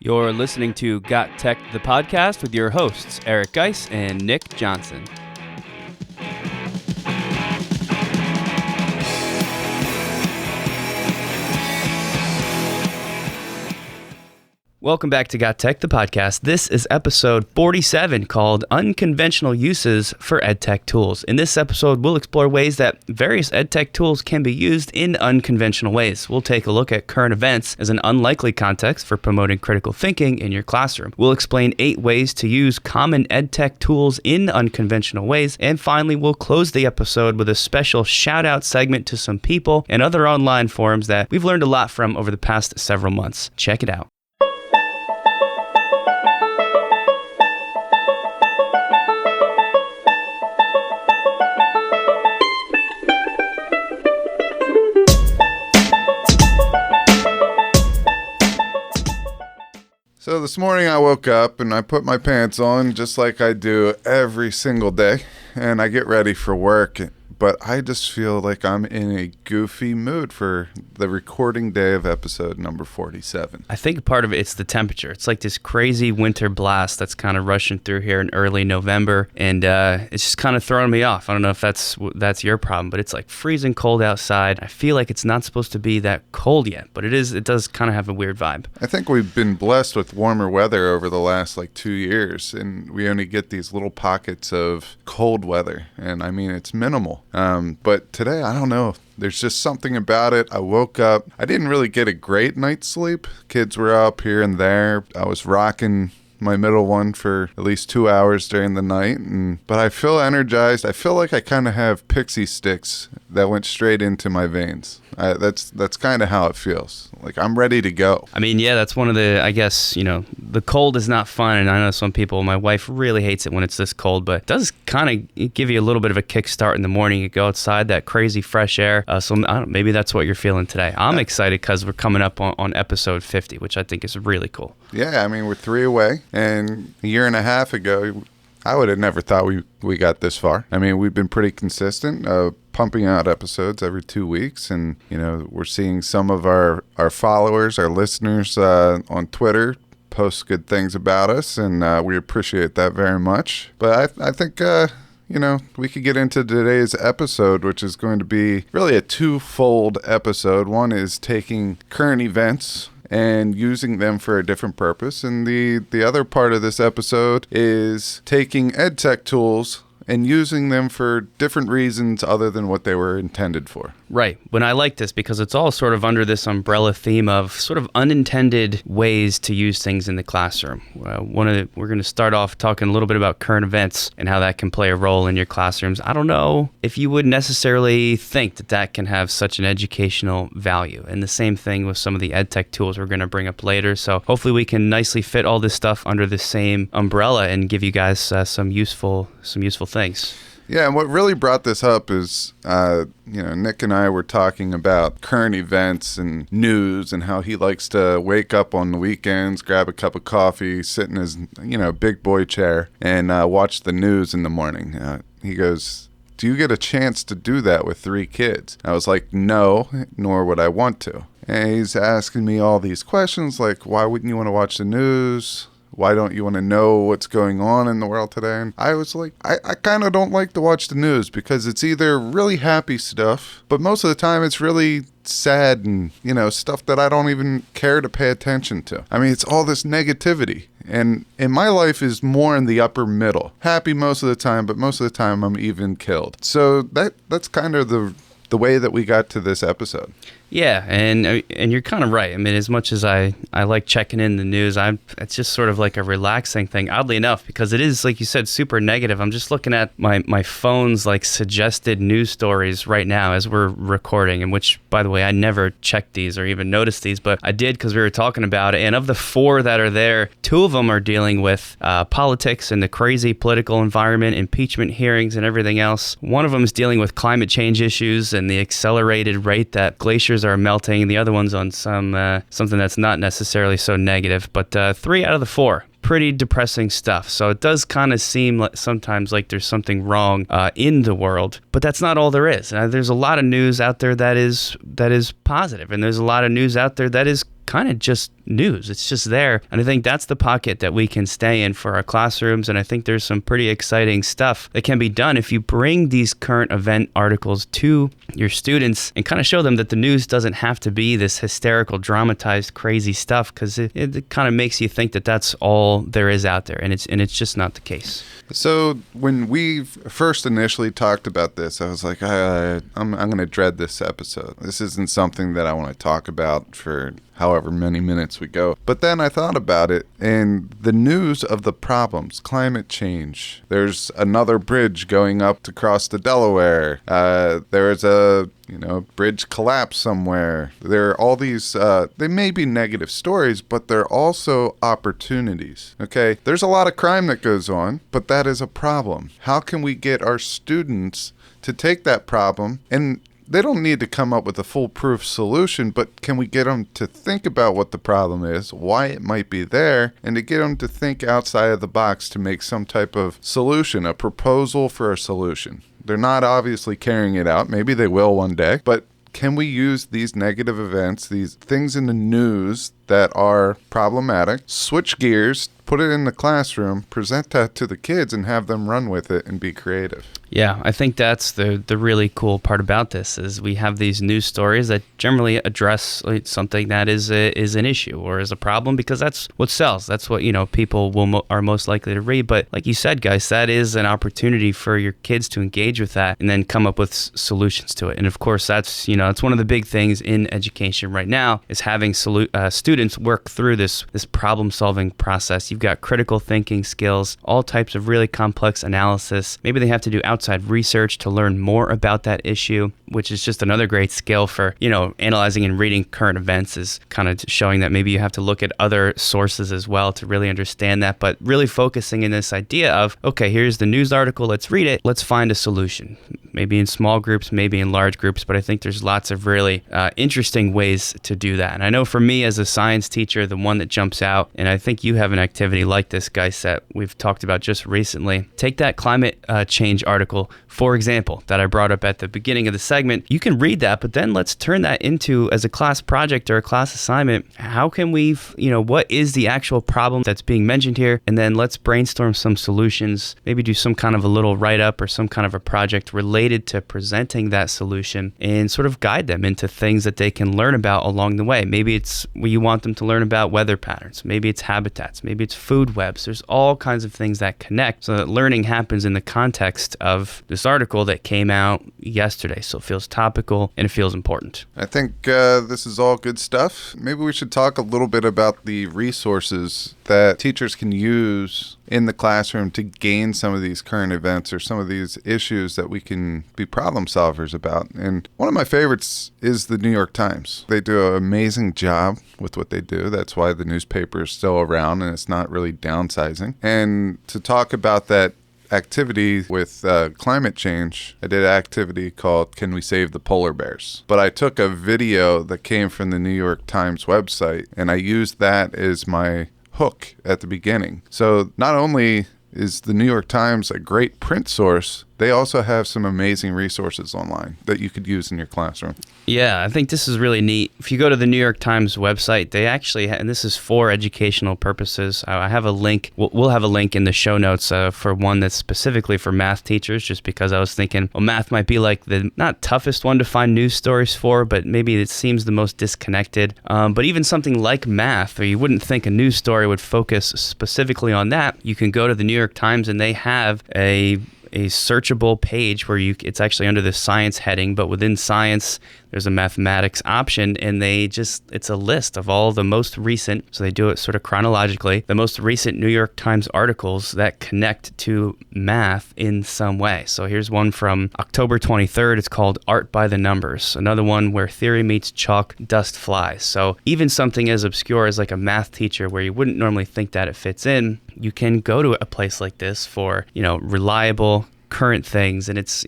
You're listening to GotTechED the Podcast with your hosts, Eric Geis and Nick Johnson. Welcome back to GotTechED the Podcast. This is episode 47 called Unconventional Uses for EdTech Tools. In this episode, we'll explore ways that various EdTech tools can be used in unconventional ways. We'll take a look at current events as an unlikely context for promoting critical thinking in your classroom. We'll explain 8 ways to use common EdTech tools in unconventional ways. And finally, we'll close the episode with a special shout-out segment to some people and other online forums that we've learned a lot from over the past several months. Check it out. So this morning I woke up and I put my pants on just like I do every single day, and I get ready for work, but I just feel like I'm in a goofy mood for the recording day of episode number 47. I think part of it's the temperature. It's like this crazy winter blast that's kind of rushing through here in early November, and it's just kind of throwing me off. I don't know if that's your problem, but it's like freezing cold outside. I feel like it's not supposed to be that cold yet, but it is. It does kind of have a weird vibe. I think we've been blessed with warmer weather over the last 2 years, and we only get these little pockets of cold weather, and I mean it's minimal. But today, I don't know. There's just something about it. I woke up. I didn't really get a great night's sleep. Kids were up here and there. I was rocking my middle one for at least 2 hours during the night. But I feel energized. I feel like I kind of have pixie sticks that went straight into my veins. That's kind of how it feels. Like I'm ready to go. I mean, yeah, that's one of the, I guess, the cold is not fun. And I know some people, my wife really hates it when it's this cold, but it does kind of give you a little bit of a kickstart in the morning. You go outside, that crazy fresh air. So I don't know, maybe that's what you're feeling today. I'm excited because we're coming up on episode 50, which I think is really cool. Yeah, I mean, we're 3 away. And a year and a half ago, I would have never thought we got this far. I mean, we've been pretty consistent, pumping out episodes every 2 weeks. And, we're seeing some of our followers, our listeners on Twitter post good things about us. And we appreciate that very much. But I think, we could get into today's episode, which is going to be really a twofold episode. One is taking current events and using them for a different purpose. And the other part of this episode is taking EdTech tools and using them for different reasons other than what they were intended for. Right. When I like this because it's all sort of under this umbrella theme of sort of unintended ways to use things in the classroom. We're going to start off talking a little bit about current events and how that can play a role in your classrooms. I don't know if you would necessarily think that can have such an educational value. And the same thing with some of the EdTech tools we're going to bring up later. So hopefully we can nicely fit all this stuff under the same umbrella and give you guys some useful things. Yeah, and what really brought this up is, Nick and I were talking about current events and news and how he likes to wake up on the weekends, grab a cup of coffee, sit in his, big boy chair and watch the news in the morning. He goes, "Do you get a chance to do that with 3 kids?" I was like, "No, nor would I want to." And he's asking me all these questions like, why wouldn't you want to watch the news? Why don't you want to know what's going on in the world today? And I was like, I kind of don't like to watch the news because it's either really happy stuff, but most of the time it's really sad and, stuff that I don't even care to pay attention to. I mean, it's all this negativity. And in my life is more in the upper middle. Happy most of the time, but most of the time I'm even killed. So that's kind of the way that we got to this episode. Yeah, and you're kind of right. I mean, as much as I like checking in the news, it's just sort of like a relaxing thing, oddly enough, because it is, like you said, super negative. I'm just looking at my phone's suggested news stories right now as we're recording, and which, by the way, I never checked these or even noticed these, but I did because we were talking about it. And of the 4 that are there, 2 of them are dealing with politics and the crazy political environment, impeachment hearings and everything else. One of them is dealing with climate change issues and the accelerated rate that glaciers are melting. The other one's on something that's not necessarily so negative, but 3 out of the 4 pretty depressing stuff. So it does kind of seem sometimes like there's something wrong in the world, but that's not all there is. There's a lot of news out there that is positive, and there's a lot of news out there that is kind of just news. It's just there. And I think that's the pocket that we can stay in for our classrooms. And I think there's some pretty exciting stuff that can be done if you bring these current event articles to your students and kind of show them that the news doesn't have to be this hysterical, dramatized, crazy stuff, because it kind of makes you think that that's all there is out there. And it's just not the case. So when we first initially talked about this, I was like, I'm going to dread this episode. This isn't something that I want to talk about for however many minutes we go. But then I thought about it, and the news of the problems, climate change, there's another bridge going up to cross the Delaware. There's a bridge collapse somewhere. There are all these, they may be negative stories, but they're also opportunities. Okay, there's a lot of crime that goes on, but that is a problem. How can we get our students to take that problem, and they don't need to come up with a foolproof solution, but can we get them to think about what the problem is, why it might be there, and to get them to think outside of the box to make some type of solution, a proposal for a solution. They're not obviously carrying it out. Maybe they will one day, but can we use these negative events, these things in the news that are problematic, switch gears, put it in the classroom, present that to the kids, and have them run with it and be creative? Yeah, I think that's the really cool part about this is we have these news stories that generally address something that is an issue or is a problem, because that's what sells. That's what people are most likely to read. But like you said, guys, that is an opportunity for your kids to engage with that and then come up with solutions to it. And of course, that's it's one of the big things in education right now is having students work through this problem-solving process. You've got critical thinking skills, all types of really complex analysis. Maybe they have to do outside research to learn more about that issue, which is just another great skill for, analyzing and reading current events, is kind of showing that maybe you have to look at other sources as well to really understand that, but really focusing in this idea of, okay, here's the news article, let's read it, let's find a solution. Maybe in small groups, maybe in large groups, but I think there's lots of really interesting ways to do that. And I know for me as a science teacher, the one that jumps out, and I think you have an activity like this, guys, that we've talked about just recently. Take that climate change article, for example, that I brought up at the beginning of the segment. You can read that, but then let's turn that into, as a class project or a class assignment, how can we, what is the actual problem that's being mentioned here? And then let's brainstorm some solutions, maybe do some kind of a little write-up or some kind of a project related to presenting that solution and sort of guide them into things that they can learn about along the way. Maybe it's you want them to learn about weather patterns. Maybe it's habitats. Maybe it's food webs. There's all kinds of things that connect so that learning happens in the context of this article that came out yesterday. So it feels topical and it feels important. I think this is all good stuff. Maybe we should talk a little bit about the resources that teachers can use in the classroom to gain some of these current events or some of these issues that we can be problem solvers about. And one of my favorites is the New York Times. They do an amazing job with what they do. That's why the newspaper is still around and it's not really downsizing. And to talk about that activity with climate change, I did an activity called Can We Save the Polar Bears? But I took a video that came from the New York Times website and I used that as my hook at the beginning. So not only is the New York Times a great print source, they also have some amazing resources online that you could use in your classroom. Yeah, I think this is really neat. If you go to the New York Times website, they actually, and this is for educational purposes, I have a link, we'll have a link in the show notes for one that's specifically for math teachers, just because I was thinking, well, math might be like the not toughest one to find news stories for, but maybe it seems the most disconnected. But even something like math, or you wouldn't think a news story would focus specifically on that, you can go to the New York Times and they have a searchable page where it's actually under the science heading, but within science, there's a mathematics option, and it's a list of all the most recent, so they do it sort of chronologically, the most recent New York Times articles that connect to math in some way. So here's one from October 23rd. It's called Art by the Numbers. Another one where theory meets chalk, dust flies. So even something as obscure as like a math teacher where you wouldn't normally think that it fits in, you can go to a place like this for, reliable current things, and it's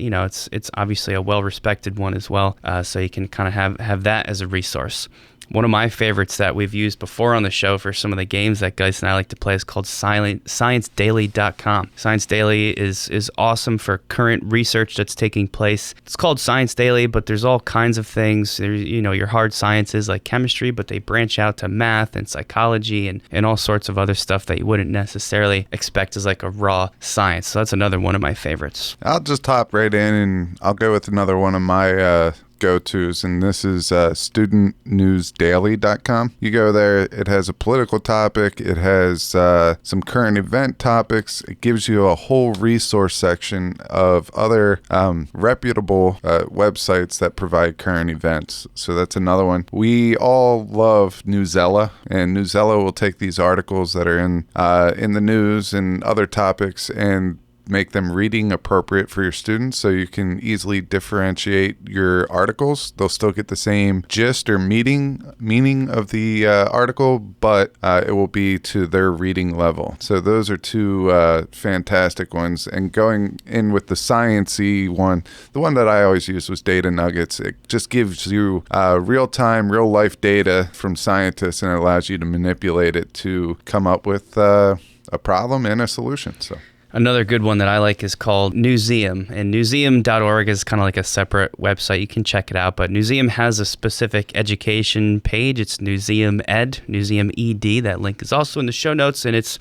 obviously a well-respected one as well, so you can kind of have that as a resource. One of my favorites that we've used before on the show for some of the games that Geis and I like to play is called ScienceDaily.com. Science Daily is awesome for current research that's taking place. It's called Science Daily, but there's all kinds of things. There's, your hard sciences like chemistry, but they branch out to math and psychology and all sorts of other stuff that you wouldn't necessarily expect as like a raw science. So that's another one of my favorites. I'll just hop right in and I'll go with another one of my go-tos, and this is studentnewsdaily.com. You go there, it has a political topic, it has some current event topics, it gives you a whole resource section of other reputable websites that provide current events. So that's another one. We all love Newsella, and Newsella will take these articles that are in the news and other topics and make them reading appropriate for your students so you can easily differentiate your articles. They'll still get the same gist or meaning of the article, but it will be to their reading level. So those are two fantastic ones. And going in with the science-y one, the one that I always use was Data Nuggets. It just gives you real-time, real-life data from scientists, and it allows you to manipulate it to come up with a problem and a solution. So. Another good one that I like is called Newseum, and newseum.org is kind of like a separate website. You can check it out, but Newseum has a specific education page. It's NewseumEd, NewseumED. That link is also in the show notes, and it's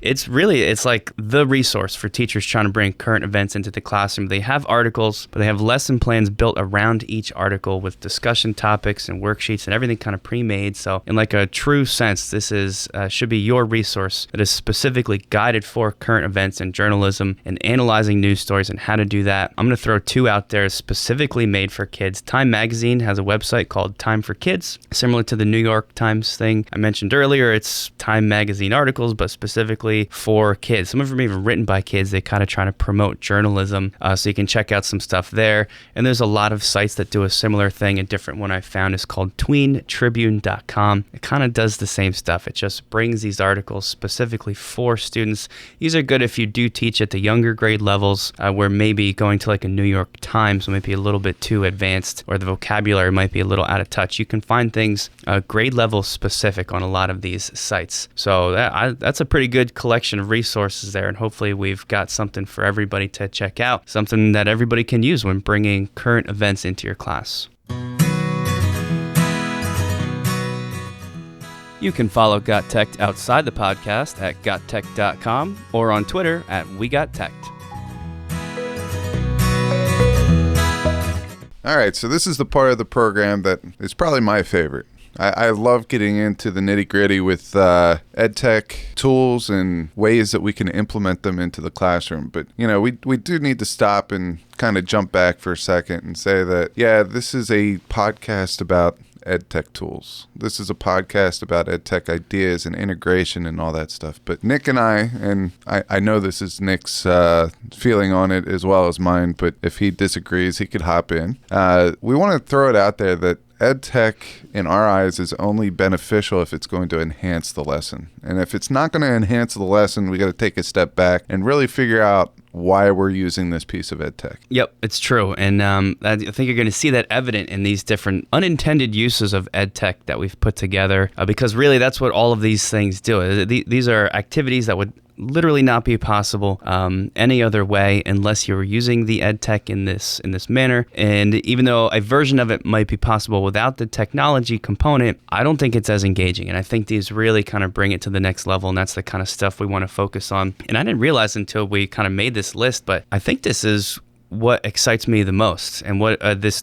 like the resource for teachers trying to bring current events into the classroom. They have articles, but they have lesson plans built around each article with discussion topics and worksheets and everything kind of pre-made. So in like a true sense, this is should be your resource that is specifically guided for current events and journalism and analyzing news stories and how to do that. I'm going to throw two out there specifically made for kids. Time Magazine has a website called Time for Kids, similar to the New York Times thing I mentioned earlier. It's Time Magazine articles, but specifically for kids. Some of them are even written by kids. They kind of try to promote journalism, so you can check out some stuff there. And there's a lot of sites that do a similar thing. A different one I found is called tweentribune.com. It kind of does the same stuff. It just brings these articles specifically for students. These are good if you do teach at the younger grade levels, where maybe going to like a New York Times might be a little bit too advanced, or the vocabulary might be a little out of touch. You can find things grade level specific on a lot of these sites. So that's a pretty good collection of resources there, and hopefully we've got something for everybody to check out, something that everybody can use when bringing current events into your class. You can follow GotTechED outside the podcast at GotTech.com or on Twitter at WeGotTechED. All right, so this is the part of the program that is probably my favorite. I love getting into the nitty-gritty with EdTech tools and ways that we can implement them into the classroom. But, we do need to stop and kind of jump back for a second and say that, yeah, this is a podcast about EdTech tools. This is a podcast about EdTech ideas and integration and all that stuff. But Nick and I know this is Nick's feeling on it as well as mine, but if he disagrees, he could hop in. We want to throw it out there that EdTech, in our eyes, is only beneficial if it's going to enhance the lesson. And if it's not going to enhance the lesson, we got to take a step back and really figure out why we're using this piece of EdTech. Yep, it's true. And I think you're going to see that evident in these different unintended uses of EdTech that we've put together, because really that's what all of these things do. These are activities that would literally not be possible any other way unless you were using the EdTech in this manner. And even though a version of it might be possible without the technology component, I don't think it's as engaging. And I think these really kind of bring it to the next level, and that's the kind of stuff we want to focus on. And I didn't realize until we kind of made this list, but I think this is what excites me the most, and what this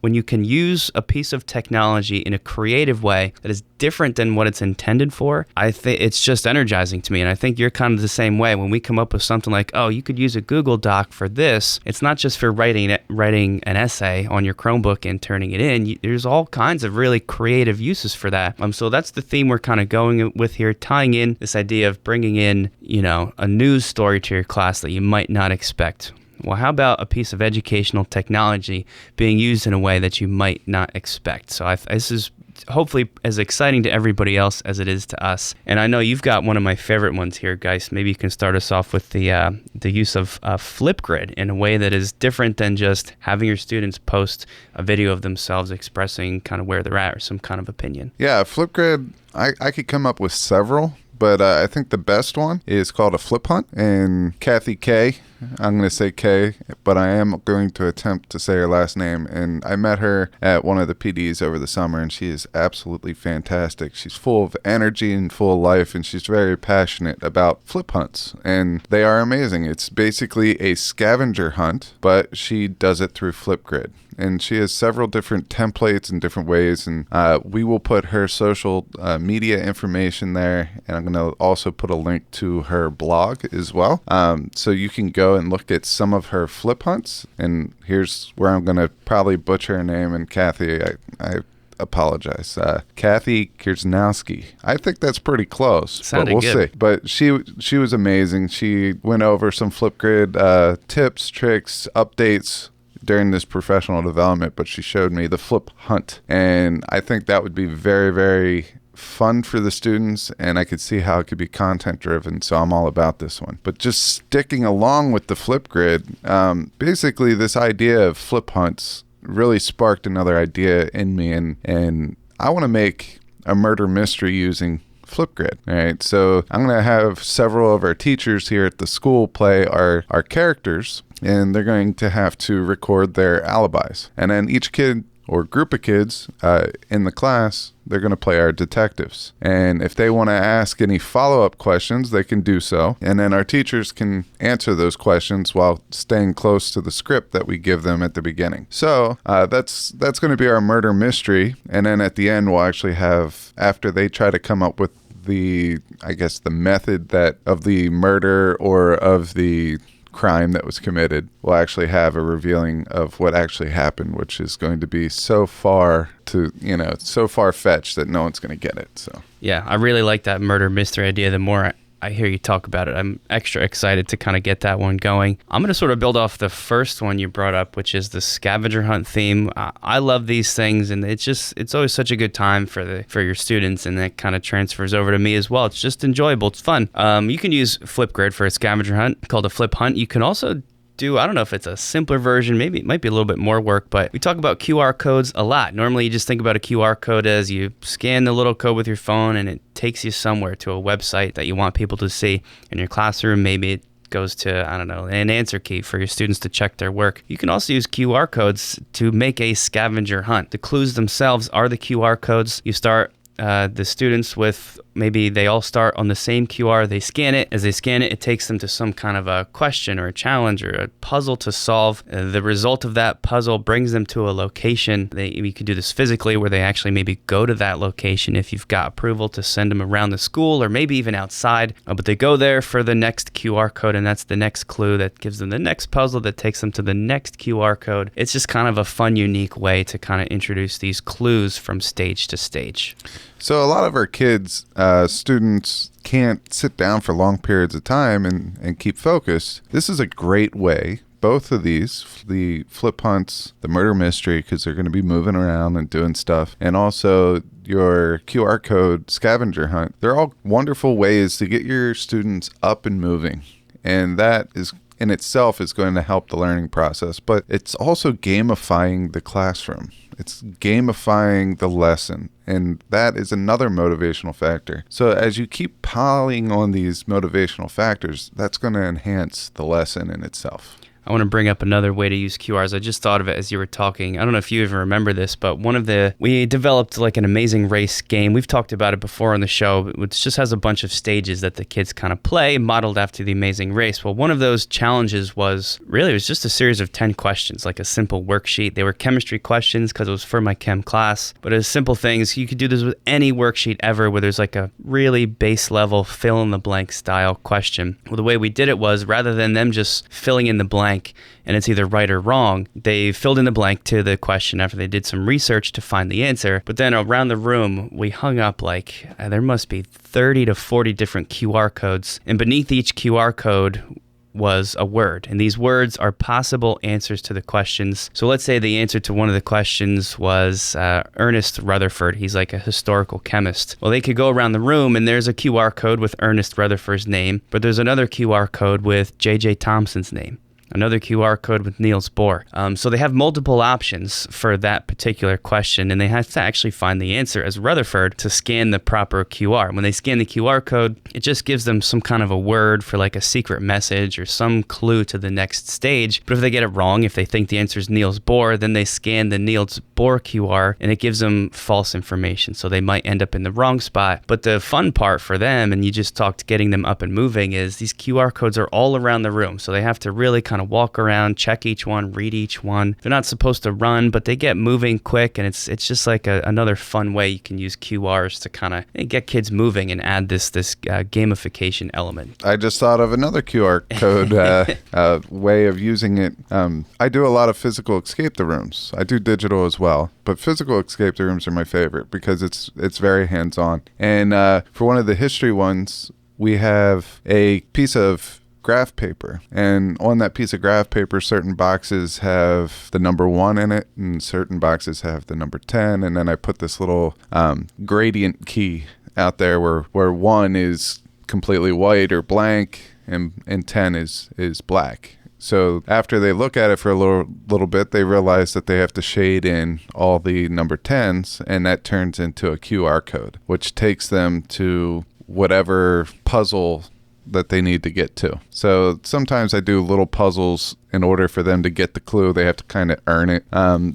when you can use a piece of technology in a creative way that is different than what it's intended for, I think it's just energizing to me. And I think you're kind of the same way. When we come up with something like, oh, you could use a Google Doc for this, it's not just for writing an essay on your Chromebook and turning it in. There's all kinds of really creative uses for that. So that's the theme we're kind of going with here, tying in this idea of bringing in, a news story to your class that you might not expect. Well, how about a piece of educational technology being used in a way that you might not expect? So this is hopefully as exciting to everybody else as it is to us. And I know you've got one of my favorite ones here, Geis. Maybe you can start us off with the use of Flipgrid in a way that is different than just having your students post a video of themselves expressing kind of where they're at or some kind of opinion. Yeah, Flipgrid, I could come up with several, but I think the best one is called a flip hunt. And Kathy K, I'm going to say K, but I am going to attempt to say her last name. And I met her at one of the PDs over the summer, and she is absolutely fantastic. She's full of energy and full of life, and she's very passionate about flip hunts. And they are amazing. It's basically a scavenger hunt, but she does it through Flipgrid. And she has several different templates and different ways. And we will put her social media information there. And I'm going to also put a link to her blog as well. So you can go and look at some of her flip hunts. And here's where I'm going to probably butcher her name. And Kathy, I apologize. Kathy Kiersnowski. I think that's pretty close. Sounded but we'll good. see. But she was amazing. She went over some Flipgrid tips, tricks, updates during this professional development, but she showed me the flip hunt. And I think that would be very, very fun for the students, and I could see how it could be content driven, so I'm all about this one. But just sticking along with the Flipgrid, basically this idea of flip hunts really sparked another idea in me, and I want to make a murder mystery using Flipgrid. All right, so I'm going to have several of our teachers here at the school play our characters, and they're going to have to record their alibis. And then each kid or group of kids in the class, they're going to play our detectives. And if they want to ask any follow-up questions, they can do so. And then our teachers can answer those questions while staying close to the script that we give them at the beginning. So that's going to be our murder mystery. And then at the end, we'll actually have, after they try to come up with the method that of the murder or of the crime that was committed, we'll actually have a revealing of what actually happened, which is going to be so far-fetched that no one's going to get it. So Yeah, I really like that murder mystery idea. The more I hear you talk about it, I'm extra excited to kind of get that one going. I'm going to sort of build off the first one you brought up, which is the scavenger hunt theme. I love these things, and it's always such a good time for your students, and that kind of transfers over to me as well. It's just enjoyable. It's fun. You can use Flipgrid for a scavenger hunt called a flip hunt. You can also I don't know if it's a simpler version, maybe it might be a little bit more work, but we talk about QR codes a lot. Normally you just think about a QR code as you scan the little code with your phone and it takes you somewhere to a website that you want people to see in your classroom. Maybe it goes to, I don't know, an answer key for your students to check their work. You can also use QR codes to make a scavenger hunt. The clues themselves are the QR codes. You start the students with, maybe they all start on the same QR. They scan it. As they scan it, it takes them to some kind of a question or a challenge or a puzzle to solve. The result of that puzzle brings them to a location. You can do this physically, where they actually maybe go to that location if you've got approval to send them around the school or maybe even outside. But they go there for the next QR code, and that's the next clue that gives them the next puzzle that takes them to the next QR code. It's just kind of a fun, unique way to kind of introduce these clues from stage to stage. So a lot of our kids, students, can't sit down for long periods of time and keep focused. This is a great way. Both of these, the flip hunts, the murder mystery, because they're going to be moving around and doing stuff, and also your QR code scavenger hunt, they're all wonderful ways to get your students up and moving. And that is in itself is going to help the learning process, but it's also gamifying the classroom. It's gamifying the lesson, and that is another motivational factor. So as you keep piling on these motivational factors, that's going to enhance the lesson in itself. I want to bring up another way to use QRs. I just thought of it as you were talking. I don't know if you even remember this, but we developed like an amazing race game. We've talked about it before on the show, which just has a bunch of stages that the kids kind of play, modeled after the Amazing Race. Well, one of those challenges was just a series of 10 questions, like a simple worksheet. They were chemistry questions because it was for my chem class, but as simple things. You could do this with any worksheet ever where there's like a really base level fill in the blank style question. Well, the way we did it was, rather than them just filling in the blank and it's either right or wrong, they filled in the blank to the question after they did some research to find the answer. But then around the room, we hung up there must be 30 to 40 different QR codes. And beneath each QR code was a word, and these words are possible answers to the questions. So let's say the answer to one of the questions was Ernest Rutherford. He's like a historical chemist. Well, they could go around the room, and there's a QR code with Ernest Rutherford's name, but there's another QR code with J.J. Thomson's name. Another QR code with Niels Bohr. So they have multiple options for that particular question, and they have to actually find the answer as Rutherford to scan the proper QR. When they scan the QR code, it just gives them some kind of a word for like a secret message or some clue to the next stage. But if they get it wrong, if they think the answer is Niels Bohr, then they scan the Niels Bohr QR, and it gives them false information. So they might end up in the wrong spot. But the fun part for them, and you just talked getting them up and moving, is these QR codes are all around the room. So they have to really kind of walk around, check each one, read each one. They're not supposed to run, but they get moving quick, and it's just like another fun way you can use QRs to kind of get kids moving and add this gamification element. I just thought of another QR code way of using it. I do a lot of physical escape the rooms. I do digital as well, but physical escape the rooms are my favorite because it's very hands-on. And for one of the history ones, we have a piece of graph paper, and on that piece of graph paper, certain boxes have the number 1 in it and certain boxes have the number 10, and then I put this little gradient key out there where 1 is completely white or blank and 10 is black. So after they look at it for a little bit, they realize that they have to shade in all the number 10s, and that turns into a QR code, which takes them to whatever puzzle that they need to get to. So sometimes I do little puzzles in order for them to get the clue. They have to kind of earn it.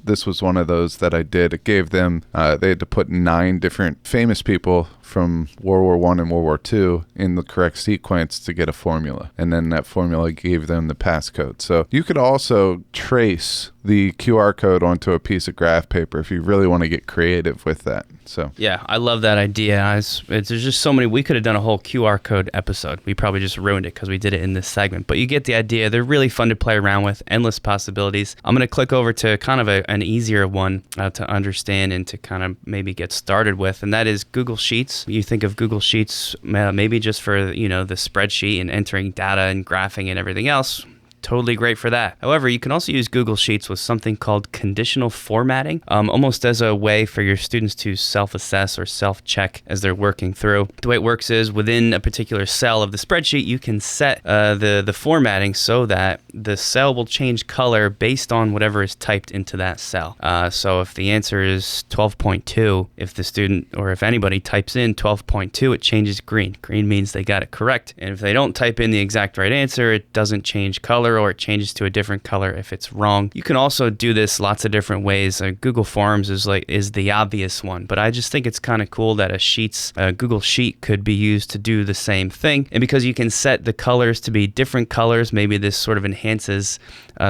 This was one of those that I did. It gave them, they had to put 9 different famous people from World War I and World War II in the correct sequence to get a formula. And then that formula gave them the passcode. So you could also trace the QR code onto a piece of graph paper if you really want to get creative with that. So yeah, I love that idea. There's just so many. We could have done a whole QR code episode. We probably just ruined it because we did it in this segment. But you get the idea. They're really fun to play around with. Endless possibilities. I'm going to click over to kind of an easier one to understand and to kind of maybe get started with, and that is Google Sheets. You think of Google Sheets maybe just for the spreadsheet and entering data and graphing and everything else. Totally great for that. However, you can also use Google Sheets with something called conditional formatting, almost as a way for your students to self-assess or self-check as they're working through. The way it works is within a particular cell of the spreadsheet, you can set the formatting so that the cell will change color based on whatever is typed into that cell. So if the answer is 12.2, if the student or if anybody types in 12.2, it changes green. Green means they got it correct. And if they don't type in the exact right answer, it doesn't change color, or it changes to a different color if it's wrong. You can also do this lots of different ways. Google Forms is the obvious one, but I just think it's kind of cool that a Google Sheet could be used to do the same thing. And because you can set the colors to be different colors, maybe this sort of enhances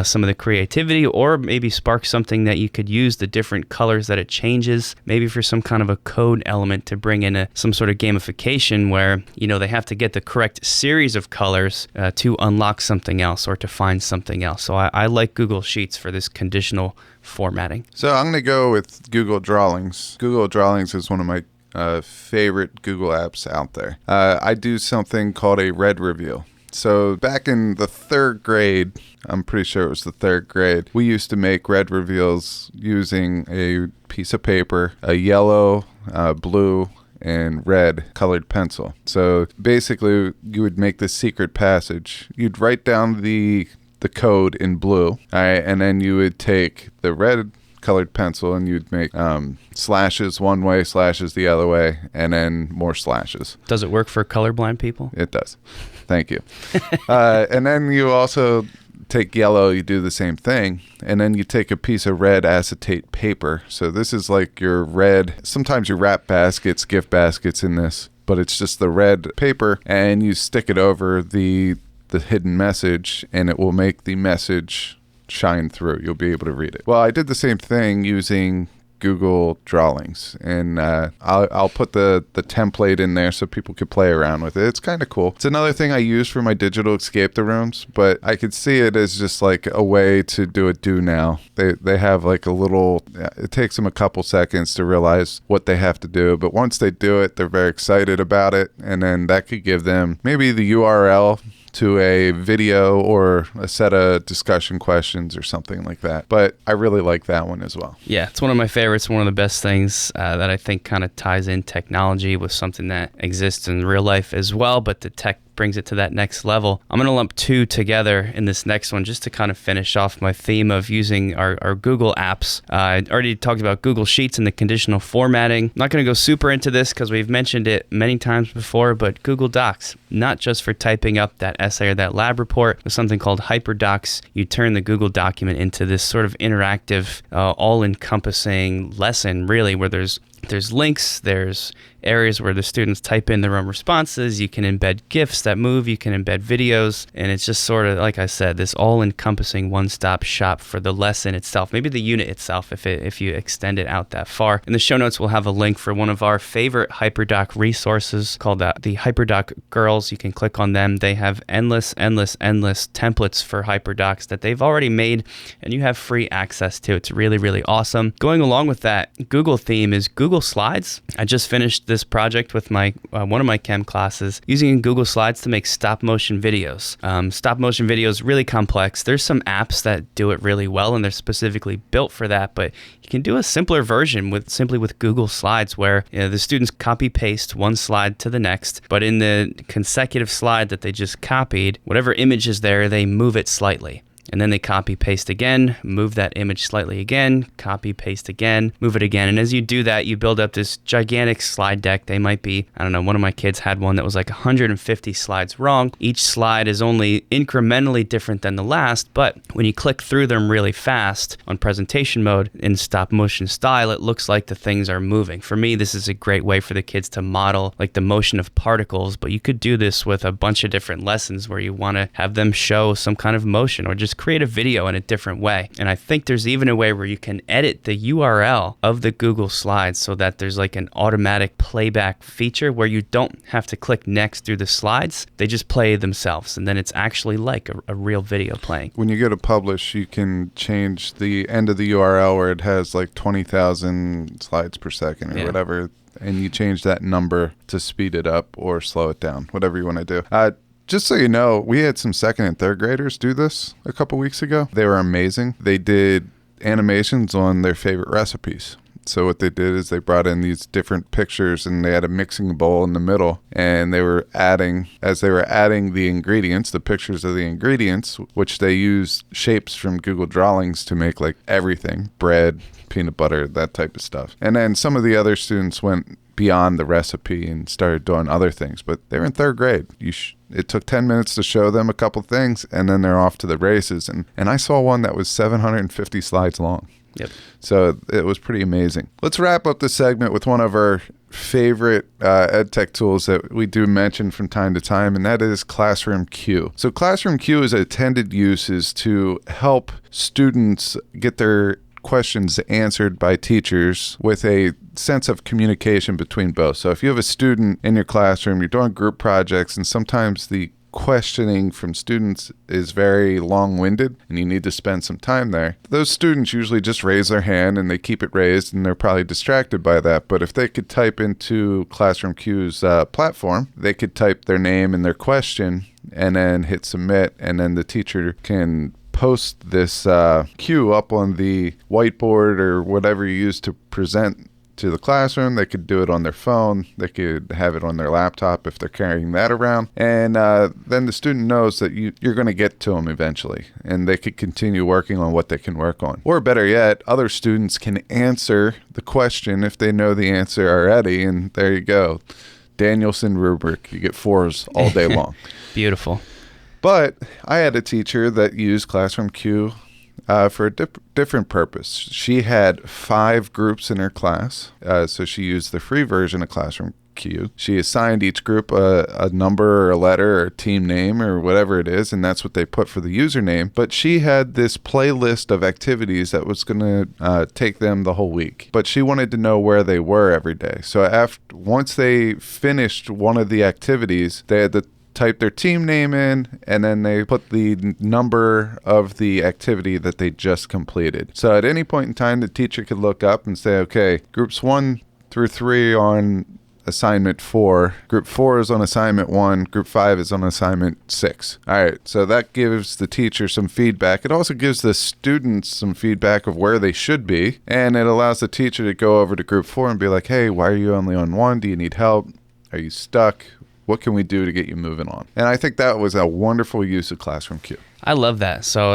some of the creativity, or maybe sparks something that you could use the different colors that it changes, maybe for some kind of a code element to bring in some sort of gamification where they have to get the correct series of colors to unlock something else or to find something else. So I like Google Sheets for this conditional formatting. So I'm going to go with Google Drawings. Google Drawings is one of my favorite Google apps out there. I do something called a red reveal. So back in the 3rd grade, I'm pretty sure it was the 3rd grade, we used to make red reveals using a piece of paper, a yellow, blue, and red colored pencil. So basically, you would make this secret passage. You'd write down the code in blue, all right, and then you would take the red colored pencil and you'd make slashes one way, slashes the other way, and then more slashes. Does it work for colorblind people? It does. Thank you. And then you also take yellow, you do the same thing, and then you take a piece of red acetate paper. So this is like your red, sometimes you wrap baskets, gift baskets in this, but it's just the red paper, and you stick it over the hidden message, and it will make the message shine through. You'll be able to read it. Well, I did the same thing using Google Drawings, and I'll put the template in there so people could play around with it. It's kind of cool. It's another thing I use for my digital escape the rooms, but I could see it as just like a way to do it now. They have like a little, it takes them a couple seconds to realize what they have to do, but once they do it, they're very excited about it, and then that could give them maybe the URL to a video or a set of discussion questions or something like that. But I really like that one as well. Yeah, it's one of my favorites. One of the best things that I think kind of ties in technology with something that exists in real life as well, but the tech brings it to that next level. I'm going to lump two together in this next one just to kind of finish off my theme of using our Google apps. I already talked about Google Sheets and the conditional formatting. I'm not going to go super into this because we've mentioned it many times before, but Google Docs, not just for typing up that essay or that lab report, with something called HyperDocs. You turn the Google document into this sort of interactive, all-encompassing lesson, really, where there's links, there's areas where the students type in their own responses. You can embed GIFs that move, you can embed videos, and it's just sort of, like I said, this all-encompassing one-stop shop for the lesson itself, maybe the unit itself if you extend it out that far. In the show notes, we'll have a link for one of our favorite HyperDoc resources called the HyperDoc Girls. You can click on them. They have endless templates for HyperDocs that they've already made, and you have free access to. It's really, really awesome. Going along with that, Google theme is Google Slides. I just finished this project with my one of my chem classes using Google Slides to make stop motion videos. Stop motion videos, really complex. There's some apps that do it really well and they're specifically built for that, but you can do a simpler version simply with Google Slides where the students copy paste one slide to the next, but in the consecutive slide that they just copied, whatever image is there, they move it slightly. And then they copy paste again, move that image slightly again, copy paste again, move it again. And as you do that, you build up this gigantic slide deck. They might be, I don't know, one of my kids had one that was like 150 slides long. Each slide is only incrementally different than the last, but when you click through them really fast on presentation mode in stop motion style, it looks like the things are moving. For me, this is a great way for the kids to model like the motion of particles, but you could do this with a bunch of different lessons where you want to have them show some kind of motion or just create a video in a different way. And I think there's even a way where you can edit the URL of the Google Slides so that there's like an automatic playback feature where you don't have to click next through the slides. They just play themselves. And then it's actually like a real video playing. When you go to publish, you can change the end of the URL where it has like 20,000 slides per second or whatever. And you change that number to speed it up or slow it down, whatever you want to do. Just so you know, we had some second and third graders do this a couple weeks ago. They were amazing. They did animations on their favorite recipes. So what they did is they brought in these different pictures and they had a mixing bowl in the middle and they were adding the ingredients, the pictures of the ingredients, which they used shapes from Google Drawings to make like everything, bread, peanut butter, that type of stuff. And then some of the other students went beyond the recipe and started doing other things, but they're in third grade. It took 10 minutes to show them a couple things and then they're off to the races. And I saw one that was 750 slides long. Yep. So it was pretty amazing. Let's wrap up this segment with one of our favorite EdTech tools that we do mention from time to time, and that is Classroom Q. So Classroom Q's intended use is to help students get their questions answered by teachers with a sense of communication between both. So if you have a student in your classroom, you're doing group projects, and sometimes the questioning from students is very long-winded and you need to spend some time there. Those students usually just raise their hand and they keep it raised and they're probably distracted by that. But if they could type into Classroom Q's platform, they could type their name and their question and then hit submit, and then the teacher can post this cue up on the whiteboard or whatever you use to present to the classroom. They could do it on their phone. They could have it on their laptop if they're carrying that around. And then the student knows that you're going to get to them eventually, and they could continue working on what they can work on. Or better yet, other students can answer the question if they know the answer already, and there you go. Danielson rubric. You get 4s all day long. Beautiful. But I had a teacher that used Classroom Q for a different purpose. She had 5 groups in her class, so she used the free version of Classroom Q. She assigned each group a number or a letter or a team name or whatever it is, and that's what they put for the username. But she had this playlist of activities that was going to take them the whole week. But she wanted to know where they were every day. So once they finished one of the activities, they had to type their team name in, and then they put the number of the activity that they just completed. So at any point in time, the teacher could look up and say, okay, groups 1 through 3 on assignment 4. Group 4 is on assignment 1. Group 5 is on assignment 6. All right, so that gives the teacher some feedback. It also gives the students some feedback of where they should be, and it allows the teacher to go over to group 4 and be like, hey, why are you only on 1? Do you need help? Are you stuck? What can we do to get you moving on? And I think that was a wonderful use of Classroom Q. I love that. So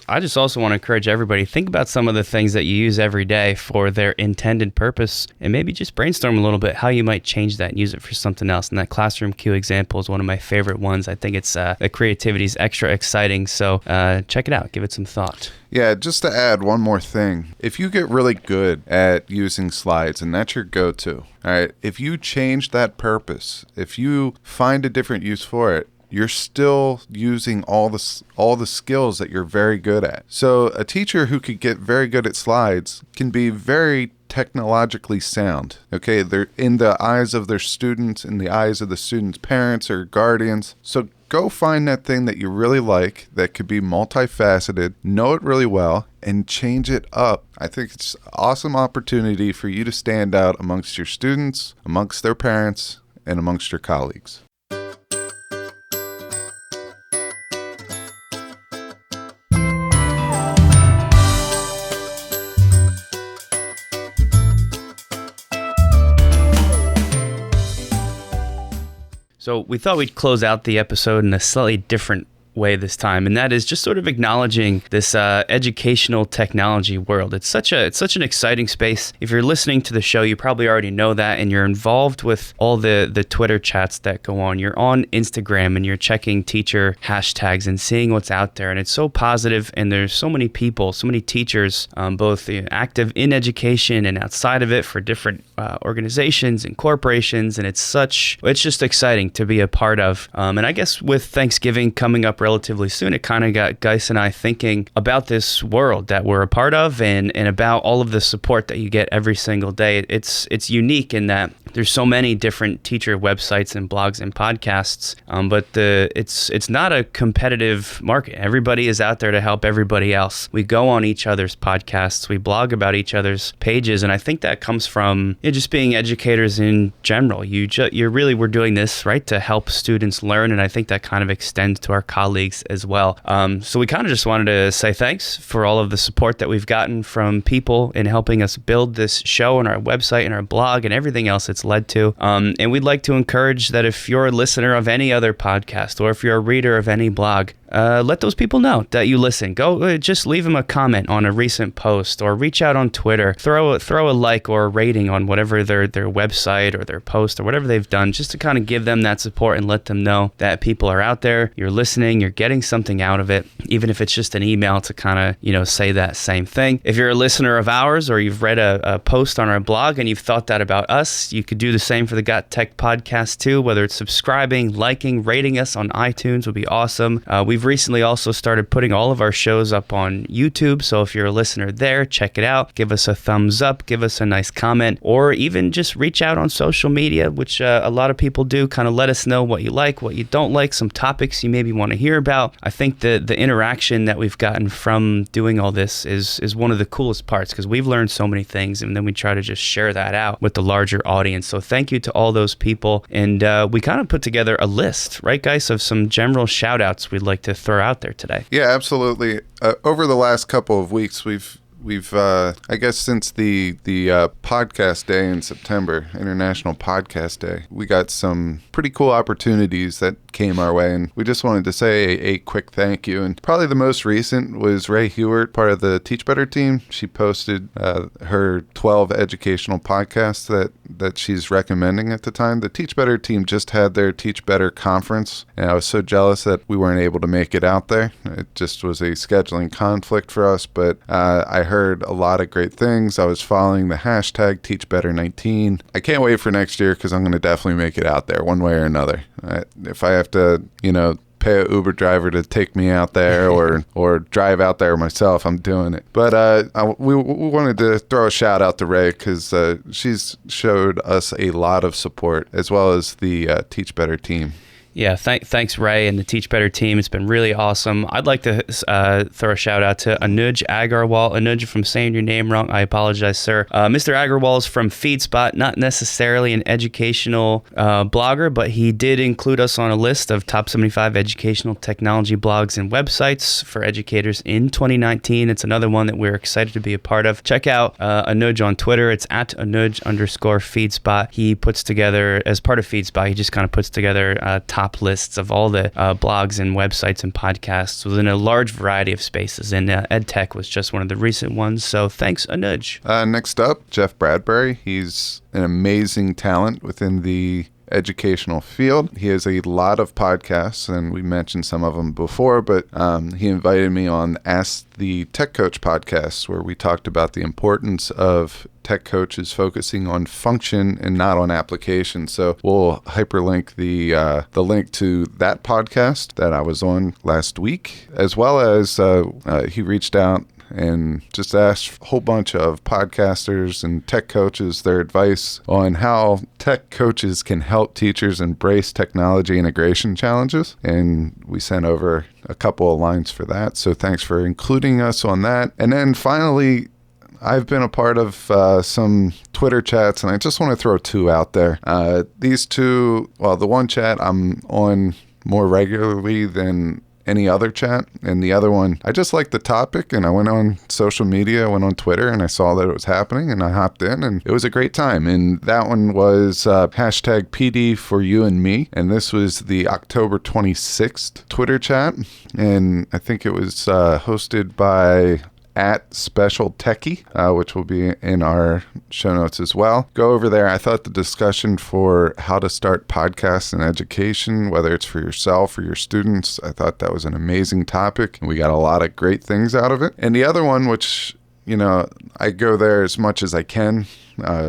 I just also want to encourage everybody, think about some of the things that you use every day for their intended purpose, and maybe just brainstorm a little bit how you might change that and use it for something else. And that Classroom Q example is one of my favorite ones. I think it's the creativity is extra exciting. So check it out. Give it some thought. Yeah, just to add one more thing. If you get really good at using slides and that's your go-to, all right, if you change that purpose, if you find a different use for it, you're still using all the skills that you're very good at. So a teacher who could get very good at slides can be very technologically sound. Okay, they're in the eyes of their students, in the eyes of the students' parents or guardians. So go find that thing that you really like that could be multifaceted, know it really well, and change it up. I think it's an awesome opportunity for you to stand out amongst your students, amongst their parents, and amongst your colleagues. So we thought we'd close out the episode in a slightly different way this time, and that is just sort of acknowledging this educational technology world. It's such an exciting space. If you're listening to the show, you probably already know that, and you're involved with all the Twitter chats that go on. You're on Instagram and you're checking teacher hashtags and seeing what's out there, and it's so positive. And there's so many people, so many teachers, both active in education and outside of it for different organizations and corporations, and it's just exciting to be a part of. And I guess with Thanksgiving coming up relatively soon, it kind of got Geis and I thinking about this world that we're a part of, and about all of the support that you get every single day. It's unique in that there's so many different teacher websites and blogs and podcasts, but it's not a competitive market. Everybody is out there to help everybody else. We go on each other's podcasts, we blog about each other's pages, and I think that comes from just being educators in general. We're doing this, right, to help students learn, and I think that kind of extends to our colleagues as well. So we kind of just wanted to say thanks for all of the support that we've gotten from people in helping us build this show and our website and our blog and everything else it's led to. And we'd like to encourage that if you're a listener of any other podcast or if you're a reader of any blog, let those people know that you listen. Go just leave them a comment on a recent post, or reach out on Twitter. Throw a like or a rating on whatever their website or their post or whatever they've done, just to kind of give them that support and let them know that people are out there. You're listening. You're getting something out of it, even if it's just an email to kind of say that same thing. If you're a listener of ours or you've read a post on our blog and you've thought that about us, you could do the same for the GotTech podcast too. Whether it's subscribing, liking, rating us on iTunes would be awesome. We've recently also started putting all of our shows up on YouTube, so if you're a listener there, check it out. Give us a thumbs up, give us a nice comment, or even just reach out on social media, which a lot of people do. Kind of let us know what you like, what you don't like, some topics you maybe want to hear about. I think the interaction that we've gotten from doing all this is one of the coolest parts, because we've learned so many things, and then we try to just share that out with the larger audience. So thank you to all those people, and we kind of put together a list, right, guys, of some general shout outs we'd like to throw out there today. Yeah, absolutely. Over the last couple of weeks, we've I guess since the podcast day in September, International Podcast Day, we got some pretty cool opportunities that came our way, and we just wanted to say a quick thank you. And probably the most recent was Ray Hewart, part of the Teach Better team. She posted her 12 educational podcasts that she's recommending at the time. The Teach Better team just had their Teach Better conference, and I was so jealous that we weren't able to make it out there. It just was a scheduling conflict for us, but I heard a lot of great things. I was following the hashtag TeachBetter19. I can't wait for next year, because I'm going to definitely make it out there one way or another. If I have to, pay an Uber driver to take me out there or drive out there myself, I'm doing it. But we wanted to throw a shout out to Ray, because she's showed us a lot of support, as well as the Teach Better team. Yeah, thanks, Ray, and the Teach Better team. It's been really awesome. I'd like to throw a shout out to Anuj Agarwal. Anuj, if I'm saying your name wrong, I apologize, sir. Mr. Agarwal is from FeedSpot, not necessarily an educational blogger, but he did include us on a list of top 75 educational technology blogs and websites for educators in 2019. It's another one that we're excited to be a part of. Check out Anuj on Twitter. It's at Anuj_FeedSpot. He puts together, as part of FeedSpot, he just kind of puts together top lists of all the blogs and websites and podcasts within a large variety of spaces. And EdTech was just one of the recent ones. So thanks, Anuj. Next up, Jeff Bradbury. He's an amazing talent within the educational field. He has a lot of podcasts, and we mentioned some of them before, but he invited me on Ask the Tech Coach podcast, where we talked about the importance of tech coaches focusing on function and not on application. So we'll hyperlink the link to that podcast that I was on last week, as well as he reached out and just asked a whole bunch of podcasters and tech coaches their advice on how tech coaches can help teachers embrace technology integration challenges. And we sent over a couple of lines for that. So thanks for including us on that. And then finally, I've been a part of some Twitter chats, and I just want to throw two out there. These two, well, the one chat I'm on more regularly than any other chat, and the other one, I just liked the topic, and I went on social media, went on Twitter, and I saw that it was happening, and I hopped in, and it was a great time. And that one was hashtag PD for you and me, and this was the October 26th Twitter chat, and I think it was hosted by at Special Techie, which will be in our show notes as well. Go over there. I thought the discussion for how to start podcasts in education, whether it's for yourself or your students, I thought that was an amazing topic, and we got a lot of great things out of it. And the other one, which, you know, I go there as much as I can.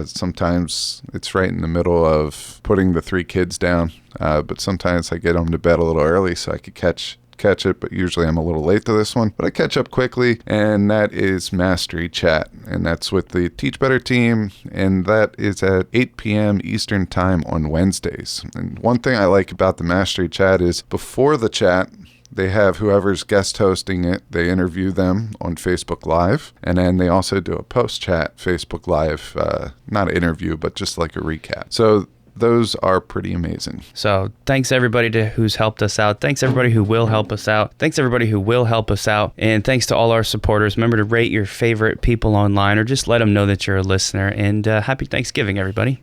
Sometimes it's right in the middle of putting the 3 kids down, but sometimes I get them to bed a little early so I could catch it, but usually I'm a little late to this one, but I catch up quickly, and that is Mastery Chat, and that's with the Teach Better team, and that is at 8 p.m. Eastern Time on Wednesdays. And one thing I like about the Mastery Chat is before the chat, they have whoever's guest hosting it, they interview them on Facebook Live, and then they also do a post-chat Facebook Live, not an interview, but just like a recap. So those are pretty amazing. So thanks everybody who's helped us out. Thanks everybody who will help us out. Thanks everybody who will help us out. And thanks to all our supporters. Remember to rate your favorite people online, or just let them know that you're a listener. And happy Thanksgiving, everybody.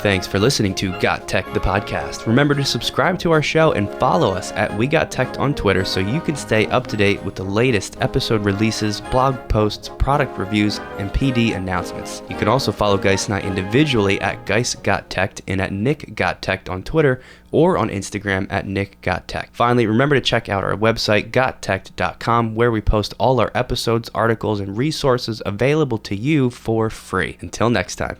Thanks for listening to GotTech the Podcast. Remember to subscribe to our show and follow us at We Got Tech on Twitter so you can stay up to date with the latest episode releases, blog posts, product reviews, and PD announcements. You can also follow Geis and I individually at Geis Got Tech and at Nick Got Tech on Twitter, or on Instagram at Nick Got Tech. Finally, remember to check out our website, GotTechED.com, where we post all our episodes, articles, and resources available to you for free. Until next time.